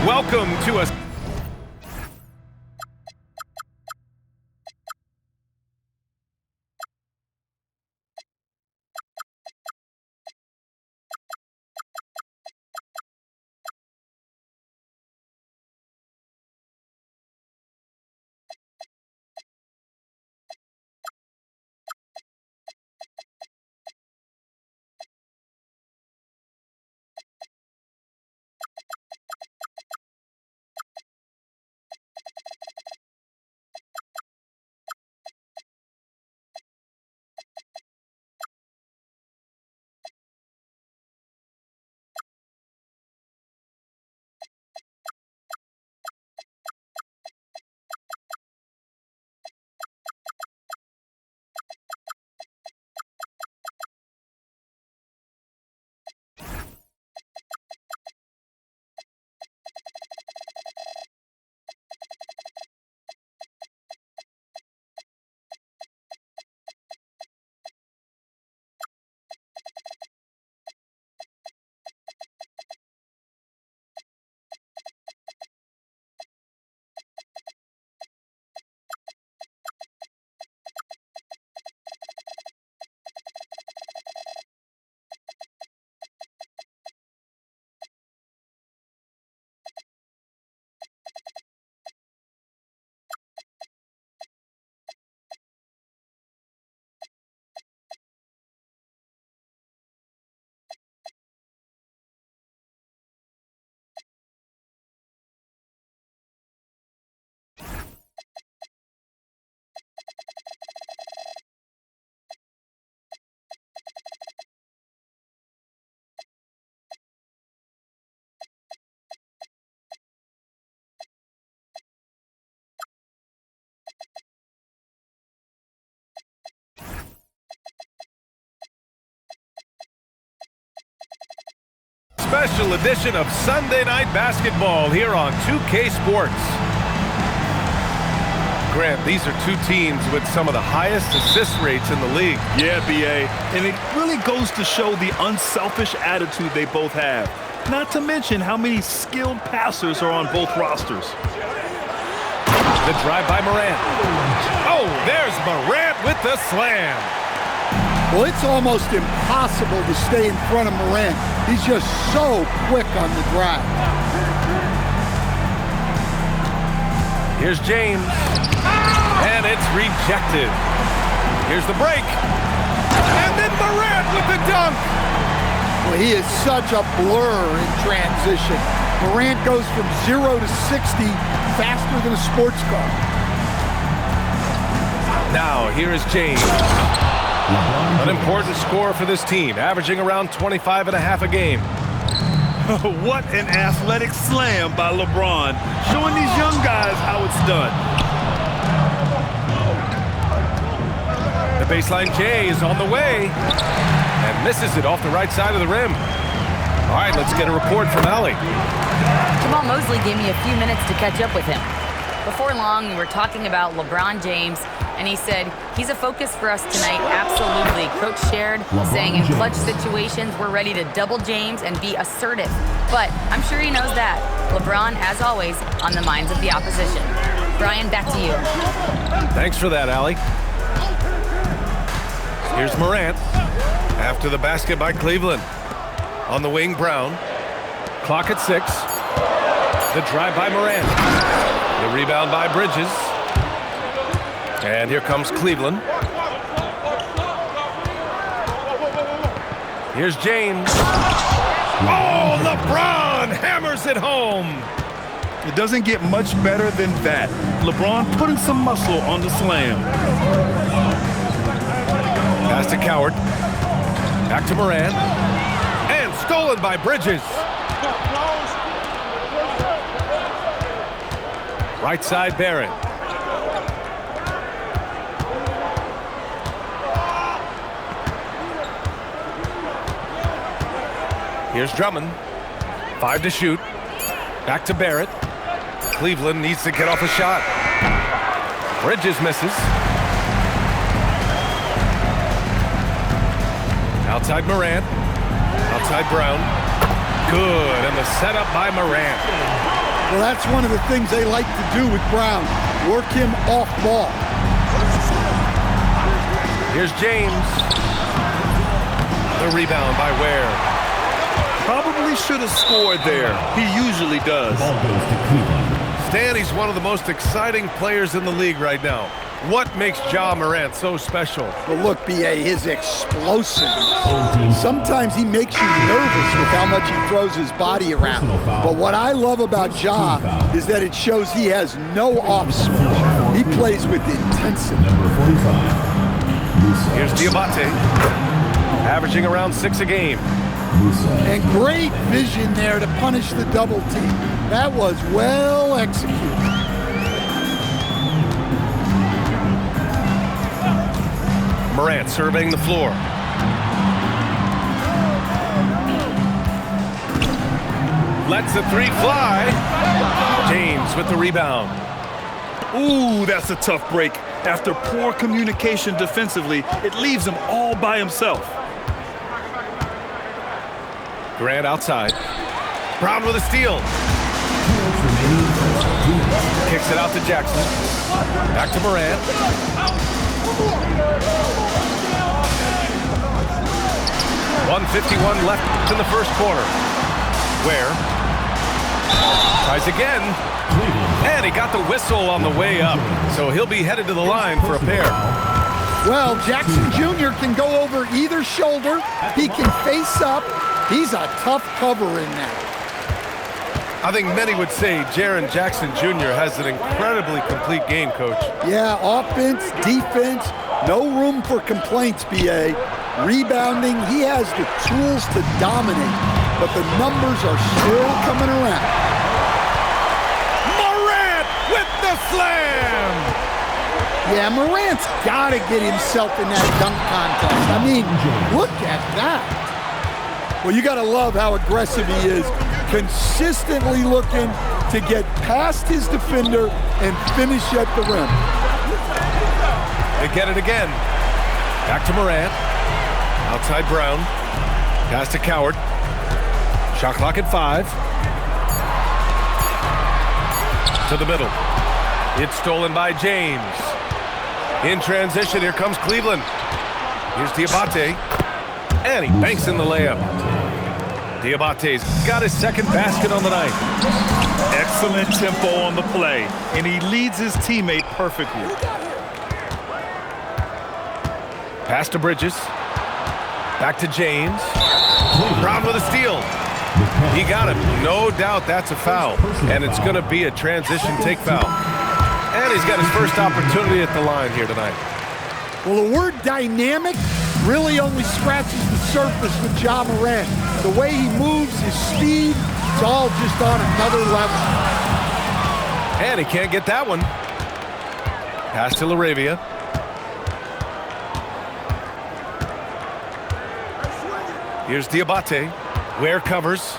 Welcome to a special edition of Sunday Night Basketball here on 2K Sports. Grant, these are two teams with some of the highest assist rates in the league. Yeah, B.A., and it really goes to show the unselfish attitude they both have. Not to mention how many skilled passers are on both rosters. The drive by Morant. Oh, there's Morant with the slam. Well, it's almost impossible to stay in front of Morant. He's just so quick on the drive. Here's James. And it's rejected. Here's the break. And then Morant with the dunk. Well, he is such a blur in transition. Morant goes from 0 to 60 faster than a sports car. Now, here is James. An important score for this team, averaging around 25 and a half a game. What an athletic slam by LeBron, showing these young guys how it's done. The baseline J is on the way and misses it off the right side of the rim. All right, let's get a report from Allie. Jamal Mosley gave me a few minutes to catch up with him. Before long, we were talking about LeBron James, and he said, he's a focus for us tonight, absolutely. Coach shared, saying in clutch situations, we're ready to double James and be assertive. But I'm sure he knows that. LeBron, as always, on the minds of the opposition. Brian, back to you. Thanks for that, Allie. Here's Morant. After the basket by Cleveland. On the wing, Brown. Clock at 6. The drive by Morant. The rebound by Bridges. And here comes Cleveland. Here's James. Oh, LeBron hammers it home. It doesn't get much better than that. LeBron putting some muscle on the slam. Pass to Coward. Back to Morant. And stolen by Bridges. Right side, Barrett. Here's Drummond. 5 to shoot. Back to Barrett. Cleveland needs to get off a shot. Bridges misses. Outside Morant. Outside Brown. Good, and the setup by Morant. Well, that's one of the things they like to do with Brown. Work him off ball. Here's James. The rebound by Ware. Probably should have scored there. He usually does. Stan, he's one of the most exciting players in the league right now. What makes Ja Morant so special? But look, B.A., his explosiveness. Sometimes he makes you nervous with how much he throws his body around. But what I love about Ja is that it shows he has no off switch. He plays with intensity. Here's Diabate, averaging around 6 a game. And great vision there to punish the double team. That was well executed. Morant surveying the floor. Lets the three fly. James with the rebound. Ooh, that's a tough break. After poor communication defensively, it leaves him all by himself. Grant outside. Brown with a steal. Kicks it out to Jackson. Back to Morant. 1:51 left in the first quarter. Ware tries again, and he got the whistle on the way up, so he'll be headed to the line for a pair. Well, Jackson Jr. can go over either shoulder. He can face up. He's a tough cover in there. I think many would say Jaren Jackson Jr. has an incredibly complete game, Coach. Yeah, offense, defense, no room for complaints, B.A. Rebounding, he has the tools to dominate, but the numbers are still coming around. Morant with the slam! Yeah, Morant's got to get himself in that dunk contest. I mean, look at that. Well, you got to love how aggressive he is, consistently looking to get past his defender and finish at the rim. They get it again. Back to Morant. Outside Brown. Pass to Coward. Shot clock at 5. To the middle. It's stolen by James. In transition, here comes Cleveland. Here's Diabate. And he banks in the layup. Diabate's got his second basket on the night. Excellent tempo on the play, and he leads his teammate perfectly. Pass to Bridges. Back to James. Brown with a steal. He got him. No doubt that's a foul. And it's going to be a transition take foul. And he's got his first opportunity at the line here tonight. Well, the word dynamic really only scratches the surface with Ja Morant. The way he moves, his speed, it's all just on another level. And he can't get that one. Pass to LaRavia. Here's Diabate. Ware covers.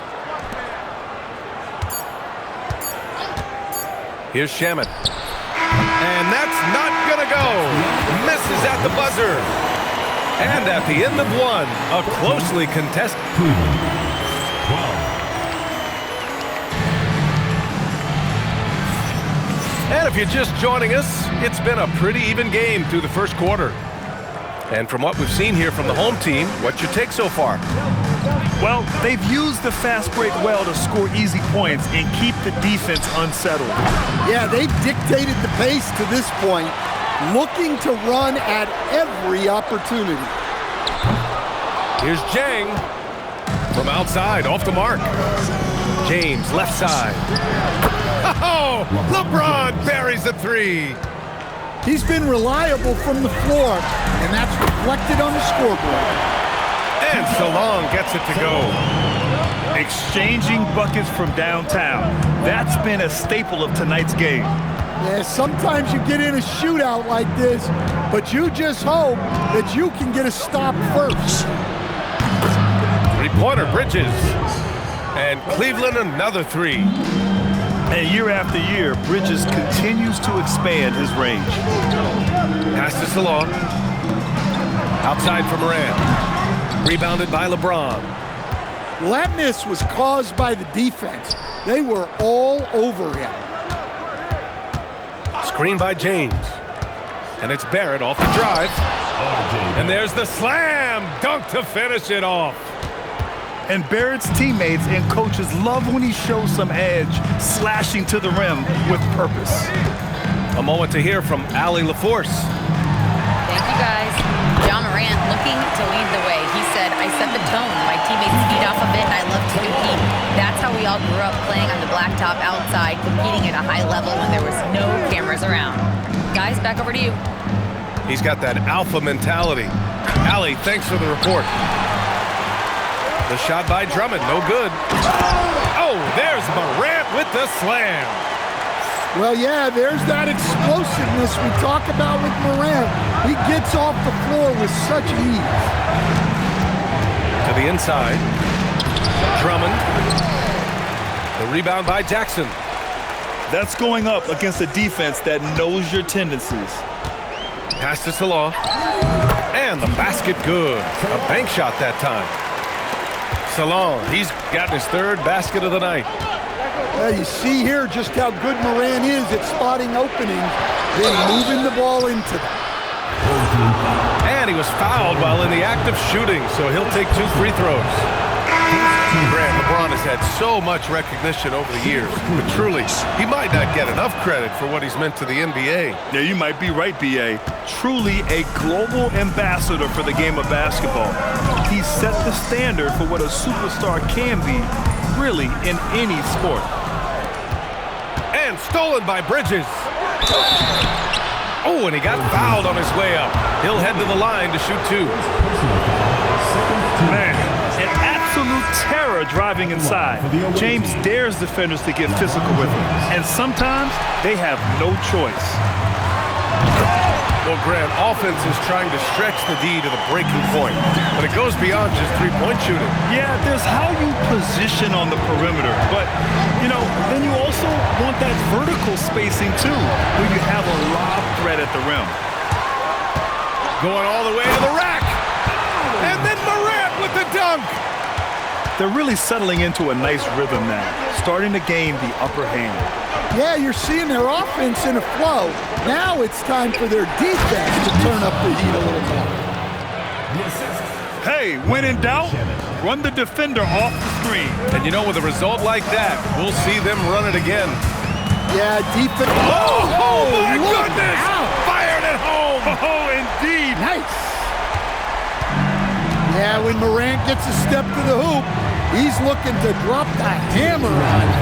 Here's Shaman. And that's not going to go. Misses at the buzzer. And at the end of one, a closely contested. And if you're just joining us, it's been a pretty even game through the first quarter. And from what we've seen here from the home team, what's your take so far? Well, they've used the fast break well to score easy points and keep the defense unsettled. Yeah, they've dictated the pace to this point, looking to run at every opportunity. Here's Jang from outside, off the mark. James, left side. Oh, LeBron buries the three. He's been reliable from the floor, and that's reflected on the scoreboard. And Salong gets it to go. Exchanging buckets from downtown. That's been a staple of tonight's game. Yeah, sometimes you get in a shootout like this, but you just hope that you can get a stop first. Three-pointer, Bridges. And Cleveland another three. And year after year, Bridges continues to expand his range. Pass to Salong. Outside for Morant. Rebounded by LeBron. Well, that miss was caused by the defense. They were all over him. Screen by James. And it's Barrett off the drive. And there's the slam dunk to finish it off. And Barrett's teammates and coaches love when he shows some edge, slashing to the rim with purpose. A moment to hear from Allie LaForce. Thank you, guys. John Morant looking to lead the way. He said, I set the tone. My teammates feed off of it, and I love to compete. That's how we all grew up, playing on the blacktop outside, competing at a high level when there was no cameras around. Guys, back over to you. He's got that alpha mentality. Allie, thanks for the report. The shot by Drummond, no good. Oh, there's Morant with the slam. Well, yeah, there's that explosiveness we talk about with Morant. He gets off the floor with such ease. To the inside. Drummond. The rebound by Jackson. That's going up against a defense that knows your tendencies. Pass to Salah. And the basket good. A bank shot that time. Salah, he's gotten his third basket of the night. You see here just how good Morant is at spotting openings, then moving the ball into them. And he was fouled while in the act of shooting, so he'll take 2 free throws. Grant, LeBron has had so much recognition over the years, but truly, he might not get enough credit for what he's meant to the NBA. Yeah, you might be right, B.A. Truly a global ambassador for the game of basketball. He set the standard for what a superstar can be, really, in any sport. And stolen by Bridges. Oh, and he got fouled on his way up. He'll head to the line to shoot 2. Man, an absolute terror driving inside. James dares defenders to get physical with him, and sometimes they have no choice. Well, Grant, offense is trying to stretch the D to the breaking point, but it goes beyond just three-point shooting. Yeah, there's how you position on the perimeter, but, you know, then you also want that vertical spacing, too, where you have a lob threat at the rim. Going all the way to the rack, and then Morant with the dunk. They're really settling into a nice rhythm now, starting to gain the upper hand. Yeah, you're seeing their offense in a flow. Now it's time for their defense to turn up the heat a little more. Hey, when in doubt, run the defender off the screen. And you know, with a result like that, we'll see them run it again. Yeah, defense. Oh my goodness! Fired at home! Oh, indeed. Nice. Yeah, when Morant gets a step to the hoop, he's looking to drop the hammer on it.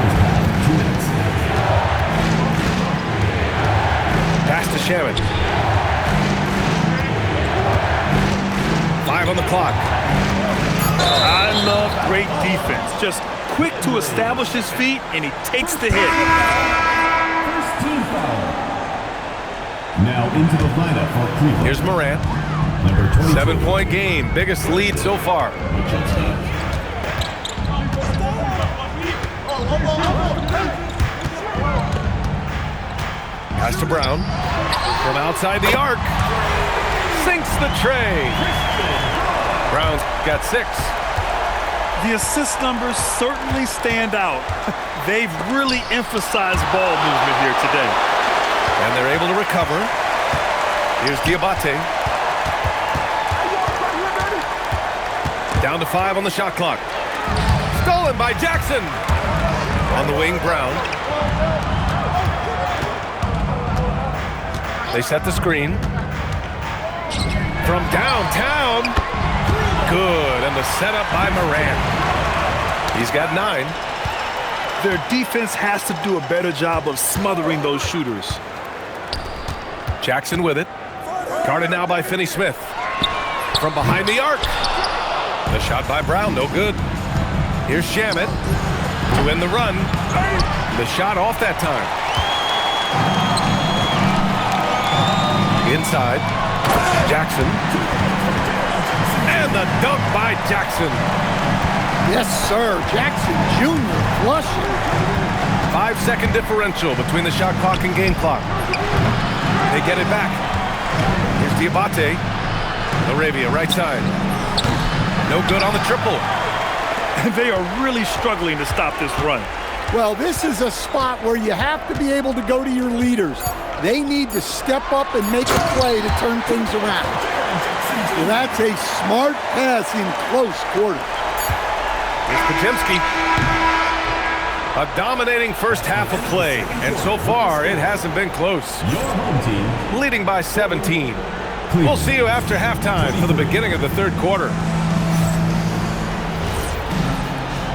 Pass to Shamit. 5 on the clock. I love great defense. Just quick to establish his feet, and he takes the hit. First team foul. Now into the lineup for Cleveland. Here's Morant. Number 22. 7-point game. Biggest lead so far. Pass to Brown. From outside the arc. Sinks the tray. Brown's got 6. The assist numbers certainly stand out. They've really emphasized ball movement here today. And they're able to recover. Here's Diabate. Down to 5 on the shot clock. Stolen by Jackson. On the wing, Brown. They set the screen. From downtown. Good. And the setup by Morant. He's got 9. Their defense has to do a better job of smothering those shooters. Jackson with it. Guarded now by Finney-Smith. From behind the arc. The shot by Brown, no good. Here's Shamit to win the run. The shot off that time. Inside. Jackson. And the dunk by Jackson. Yes, sir. Jackson Jr. flushing. 5-second differential between the shot clock and game clock. They get it back. Here's Diabate. Arabia, right side. No good on the triple. They are really struggling to stop this run. Well, this is a spot where you have to be able to go to your leaders. They need to step up and make a play to turn things around. Well, that's a smart pass in close quarters. Here's Potemski. A dominating first half of play, and so far it hasn't been close. Your home team. Leading by 17. We'll see you after halftime for the beginning of the third quarter.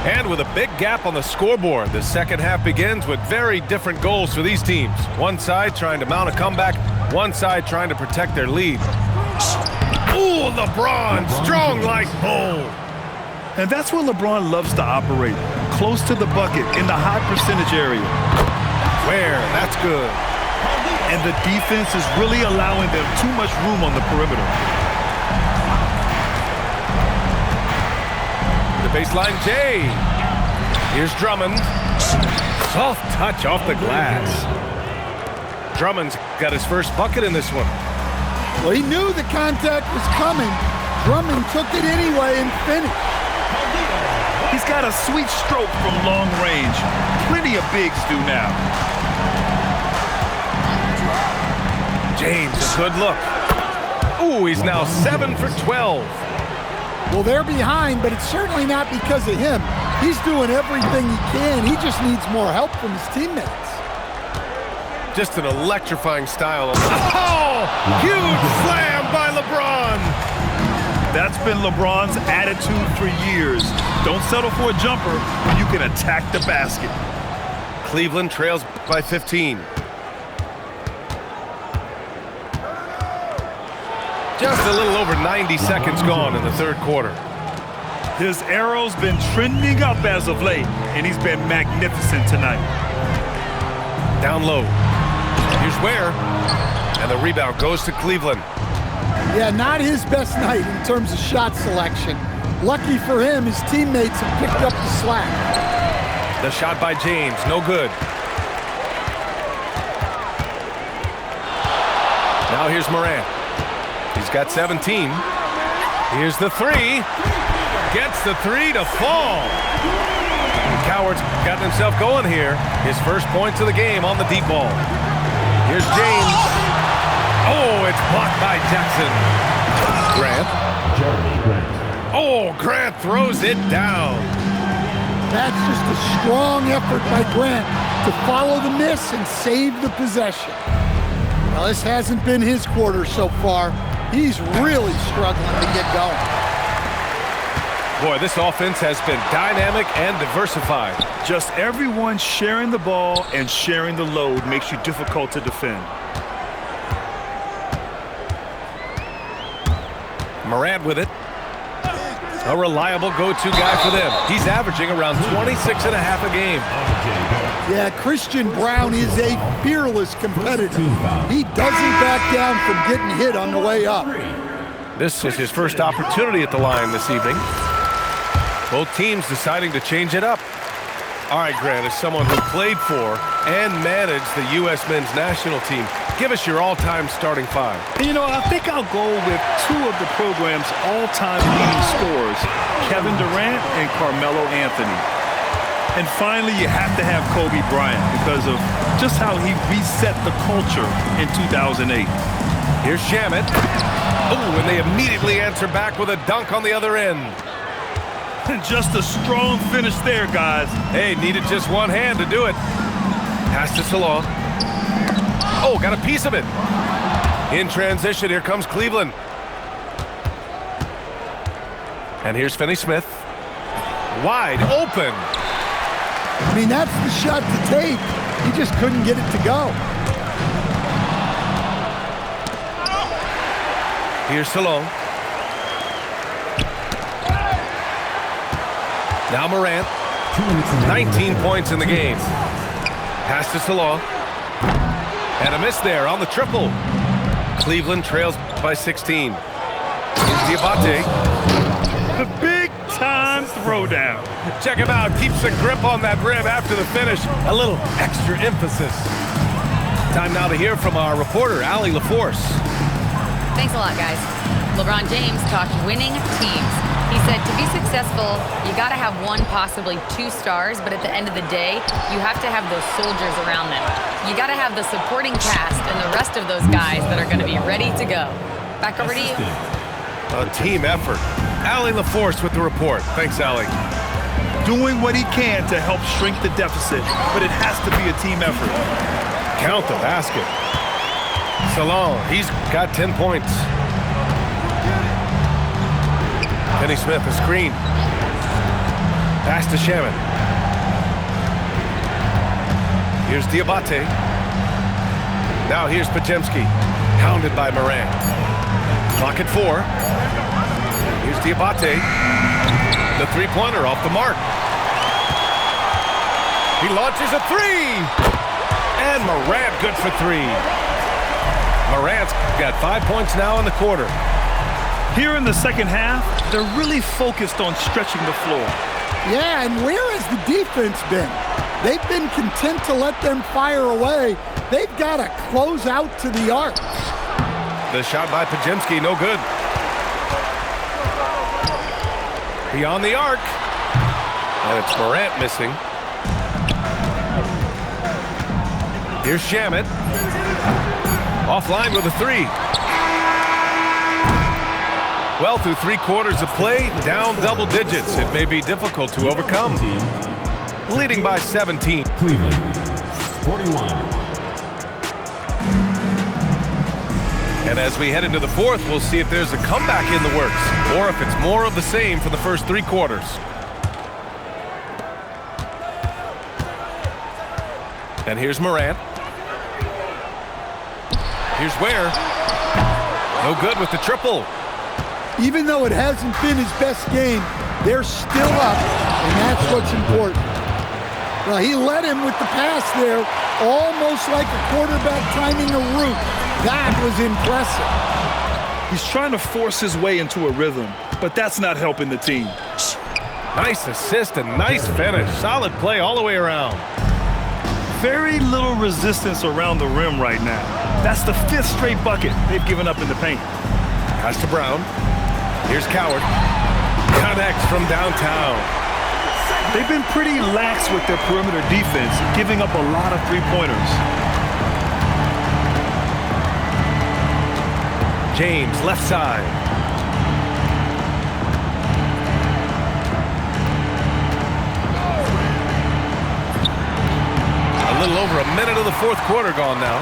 And with a big gap on the scoreboard, the second half begins with very different goals for these teams. One side trying to mount a comeback, one side trying to protect their lead. Ooh, LeBron, strong like bull. And that's where LeBron loves to operate, close to the bucket in the high percentage area. Where? That's good. And the defense is really allowing them too much room on the perimeter. The baseline J. Here's Drummond. Soft touch off the glass. Drummond's got his first bucket in this one. Well, he knew the contact was coming. Drummond took it anyway and finished. He's got a sweet stroke from long range. Plenty of bigs do now. James, a good look. Ooh, he's now 7 for 12. Well, they're behind, but it's certainly not because of him. He's doing everything he can. He just needs more help from his teammates. Just an electrifying style of... Oh! Huge slam by LeBron! That's been LeBron's attitude for years. Don't settle for a jumper. You can attack the basket. Cleveland trails by 15. Just a little over 90 seconds gone in the third quarter. His arrow's been trending up as of late, and he's been magnificent tonight. Down low. Here's Ware. And the rebound goes to Cleveland. Yeah, not his best night in terms of shot selection. Lucky for him, his teammates have picked up the slack. The shot by James, no good. Now here's Morant. He's got 17. Here's the three. Gets the three to fall. Coward's gotten himself going here. His first points of the game on the deep ball. Here's James. Oh, it's blocked by Jackson. Grant. Oh, Grant throws it down. That's just a strong effort by Grant to follow the miss and save the possession. Well, this hasn't been his quarter so far. He's really struggling to get going. Boy, this offense has been dynamic and diversified. Just everyone sharing the ball and sharing the load makes you difficult to defend. Morant with it. A reliable go-to guy for them. He's averaging around 26 and a half a game. Yeah, Christian Brown is a fearless competitor. He doesn't back down from getting hit on the way up. This is his first opportunity at the line this evening. Both teams deciding to change it up. All right, Grant, as someone who played for and managed the U.S. men's national team, give us your all-time starting five. You know, I think I'll go with two of the program's all-time leading scorers, Kevin Durant and Carmelo Anthony. And finally, you have to have Kobe Bryant because of just how he reset the culture in 2008. Here's Shamet. Oh, and they immediately answer back with a dunk on the other end. Just a strong finish there, guys. Hey, needed just one hand to do it. Pass to Salon. Oh, got a piece of it. In transition, here comes Cleveland. And here's Finney-Smith. Wide open. I mean, that's the shot to take. He just couldn't get it to go. Here's Salon. Now Morant. 19 points in the game. Pass to Salon. And a miss there on the triple. Cleveland trails by 16. Here's Diabate. The big-time throwdown. Check him out. Keeps the grip on that rim after the finish. A little extra emphasis. Time now to hear from our reporter, Allie LaForce. Thanks a lot, guys. LeBron James talked winning teams. He said to be successful, you got to have one, possibly two stars, but at the end of the day, you have to have those soldiers around them. You got to have the supporting cast and the rest of those guys that are going to be ready to go. Back over to you. A team effort. Allie LaForce with the report. Thanks, Allie. Doing what he can to help shrink the deficit, but it has to be a team effort. Count the basket. Salon, he's got 10 points. Kenny Smith, a screen. Pass to Shaman. Here's Diabate. Now here's Pajemski, hounded by Moran. Clock at 4. Here's Diabate. The three-pointer off the mark. He launches a three. And Morant good for 3. Morant's got 5 points now in the quarter. Here in the second half, they're really focused on stretching the floor. Yeah, and where has the defense been? They've been content to let them fire away. They've got to close out to the arc. The shot by Pajemski, no good. Beyond the arc. And it's Morant missing. Here's Shamet. Offline with a 3. Well, through 3 quarters of play, down double digits. It may be difficult to overcome. Leading by 17. Cleveland, 41. And as we head into the fourth, we'll see if there's a comeback in the works, or if it's more of the same for the first 3 quarters. And here's Morant. Here's Ware. No good with the triple. Even though it hasn't been his best game, they're still up, and that's what's important. Well, he led him with the pass there, almost like a quarterback timing a route. That was impressive. He's trying to force his way into a rhythm, but that's not helping the team. Nice assist and nice finish. Solid play all the way around. Very little resistance around the rim right now. That's the 5th straight bucket they've given up in the paint. Pass to Brown. Here's Coward. Connects from downtown. They've been pretty lax with their perimeter defense, giving up a lot of three-pointers. James, left side. A little over a minute of the fourth quarter gone now.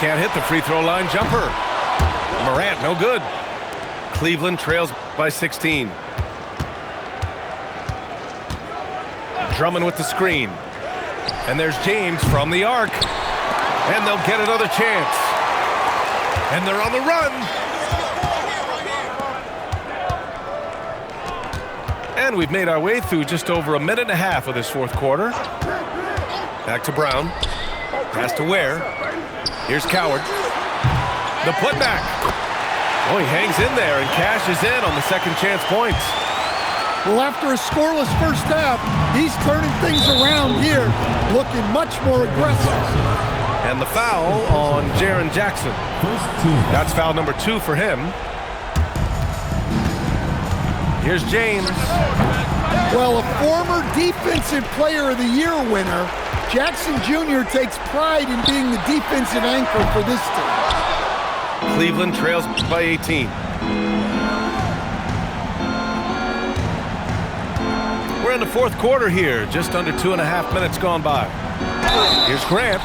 Can't hit the free throw line jumper. Morant, no good. Cleveland trails by 16. Drummond with the screen. And there's James from the arc. And they'll get another chance. And they're on the run. And we've made our way through just over a minute and a half of this fourth quarter. Back to Brown. Pass to Ware. Here's Coward. The putback. Oh, he hangs in there and cashes in on the second chance points. Well, after a scoreless first half, he's turning things around here, looking much more aggressive. And the foul on Jaren Jackson. That's foul number 2 for him. Here's James. Well, a former Defensive Player of the Year winner, Jackson Jr. takes pride in being the defensive anchor for this team. Cleveland trails by 18. We're in the fourth quarter here, just under 2.5 minutes gone by. Here's Grant.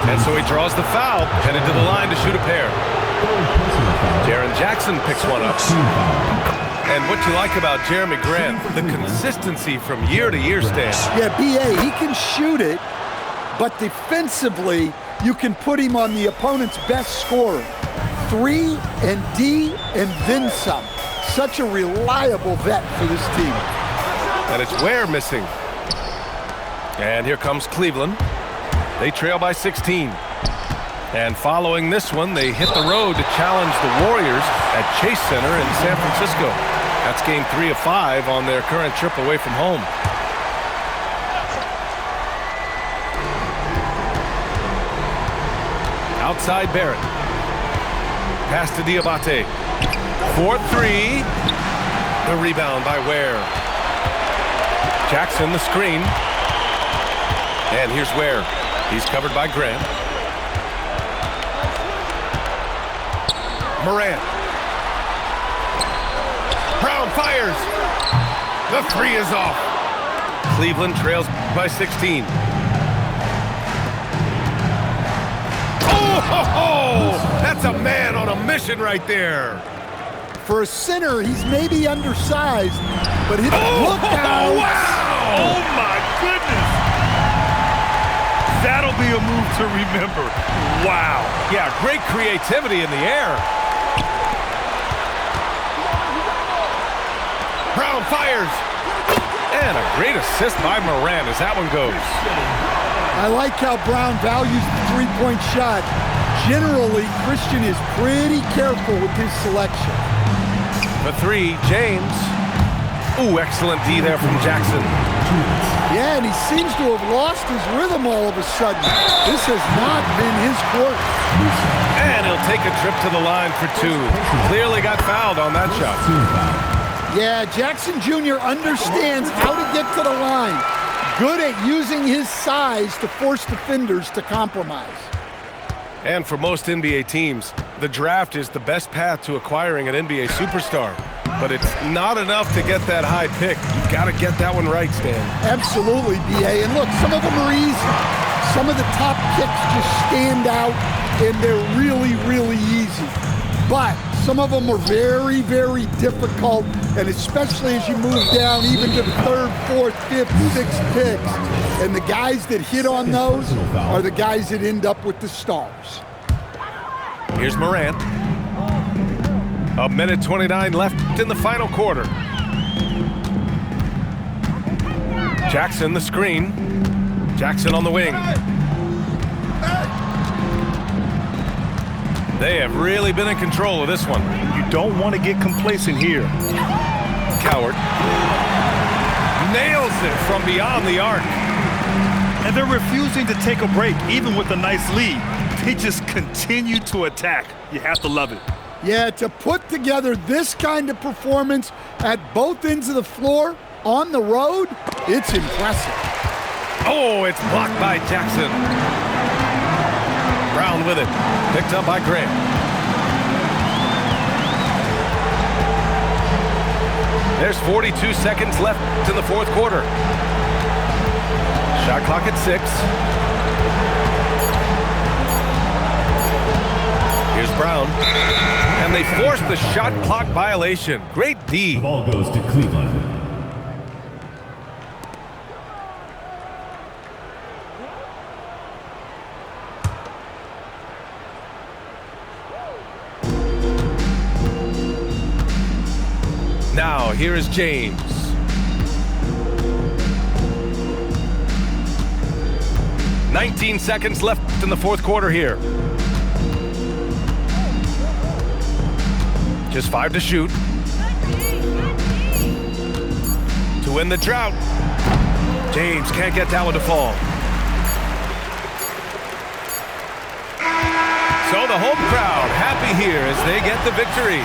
And so he draws the foul, headed to the line to shoot a pair. Jaren Jackson picks one up. And what you like about Jeremy Grant, the consistency from year to year, Stan. Yeah, B.A., he can shoot it, but defensively, you can put him on the opponent's best scorer. 3 and D and then some. Such a reliable vet for this team. And it's Ware missing. And here comes Cleveland. They trail by 16. And following this one, they hit the road to challenge the Warriors at Chase Center in San Francisco. That's game 3 of 5 on their current trip away from home. Outside Barrett. Pass to Diabate. 4-3. The rebound by Ware. Jackson, the screen. And here's Ware. He's covered by Grant. Morant. Brown fires. The three is off. Cleveland trails by 16. Oh, that's a man on a mission right there. For a center, he's maybe undersized, but look out. Wow! Oh, my goodness. That'll be a move to remember. Wow. Yeah, great creativity in the air. Brown fires. And a great assist by Morant as that one goes. I like how Brown values the three-point shot. Generally, Christian is pretty careful with his selection. For three, James. Ooh, excellent D there from Jackson. Yeah, and he seems to have lost his rhythm all of a sudden. This has not been his quarter. And he'll take a trip to the line for two. Clearly got fouled on that shot. Yeah, Jackson Jr. understands how to get to the line. Good at using his size to force defenders to compromise. And for most NBA teams, the draft is the best path to acquiring an NBA superstar. But it's not enough to get that high pick. You've got to get that one right, Stan. Absolutely, B.A. And look, some of them are easy. Some of the top picks just stand out, and they're really, really easy. But some of them are very, very difficult, and especially as you move down even to the third, fourth, fifth, sixth picks. And the guys that hit on those are the guys that end up with the stars. Here's Morant. A minute 29 left in the final quarter. Jackson, the screen. Jackson on the wing. They have really been in control of this one. You don't want to get complacent here. Coward nails it from beyond the arc. And they're refusing to take a break, even with a nice lead. They just continue to attack. You have to love it. Yeah, to put together this kind of performance at both ends of the floor on the road, it's impressive. Oh, it's blocked by Jackson. Brown with it. Picked up by Grant. There's 42 seconds left in the fourth quarter. Shot clock at 6. Here's Brown. And they forced the shot clock violation. Great D. The ball goes to Cleveland. Now, here is James. "19 seconds left in the fourth quarter here. Just 5 to shoot. To win the drought. James can't get that one to fall. So the home crowd happy here as they get the victory.